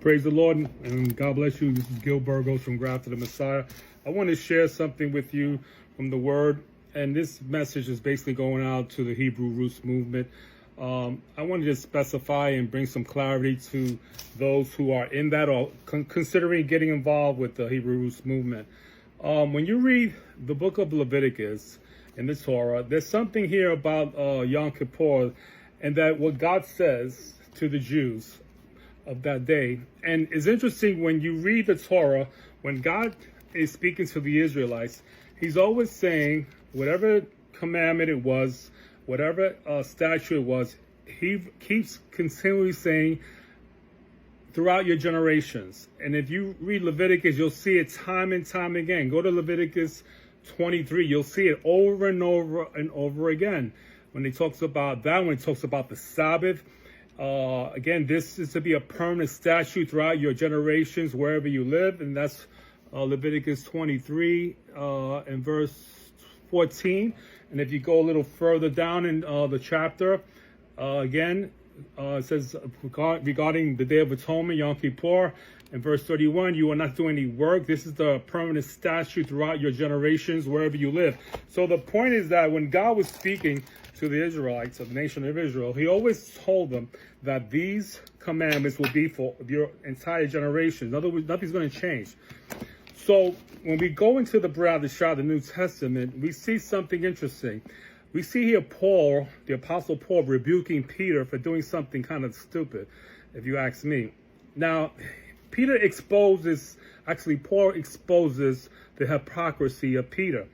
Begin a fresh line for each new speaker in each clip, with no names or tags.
Praise the Lord and God bless you. This is Gil Burgos from Grafted the Messiah. I want to share something with you from the Word, and this message is basically going out to the Hebrew Roots movement. I wanted to specify and bring some clarity to those who are in that or considering getting involved with the Hebrew Roots movement. When you read the book of Leviticus in the Torah, there's something here about Yom Kippur, and that what God says to the Jews of that day. And it's interesting when you read the Torah, when God is speaking to the Israelites, he's always saying whatever commandment it was, whatever statute it was, he keeps continually saying throughout your generations. And if you read Leviticus, you'll see it time and time again. Go to Leviticus 23, you'll see it over and over and over again. When he talks about that, when he talks about the Sabbath, again, this is to be a permanent statute throughout your generations, wherever you live. And that's Leviticus 23 and verse 14. And if you go a little further down in the chapter, again, it says regarding the Day of Atonement, Yom Kippur, in verse 31, you are not doing any work. This is the permanent statute throughout your generations, wherever you live. So the point is that when God was speaking to the Israelites of the nation of Israel, he always told them that these commandments will be for your entire generation. In other words, nothing's going to change. So when we go into the Brit Hadashah, the New Testament, we see something interesting. We see here Paul, the Apostle Paul, rebuking Peter for doing something kind of stupid, if you ask me. Now, Paul exposes the hypocrisy of Peter.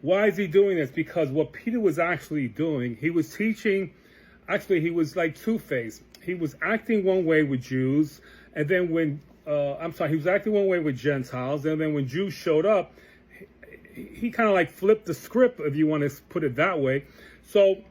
Why is he doing this? Because what Peter was actually doing, he was teaching, he was like two-faced. He was acting one way with Jews, and then he was acting one way with Gentiles, and then when Jews showed up, he kind of like flipped the script, if you want to put it that way. So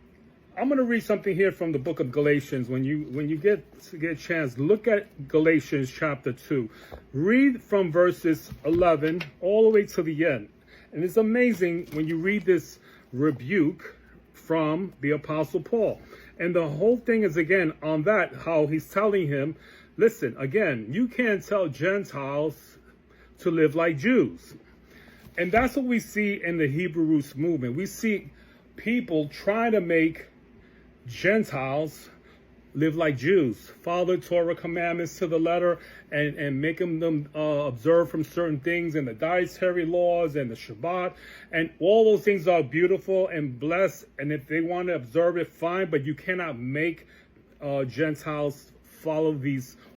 I'm going to read something here from the book of Galatians. When you get a chance, look at Galatians chapter 2. Read from verses 11 all the way to the end. And it's amazing when you read this rebuke from the Apostle Paul. And the whole thing is, again, on that, how he's telling him, listen, again, you can't tell Gentiles to live like Jews. And that's what we see in the Hebrew Roots movement. We see people trying to make Gentiles live like Jews, follow Torah commandments to the letter, and make them observe from certain things and the dietary laws and the Shabbat. And all those things are beautiful and blessed. And if they want to observe it, fine. But you cannot make Gentiles follow these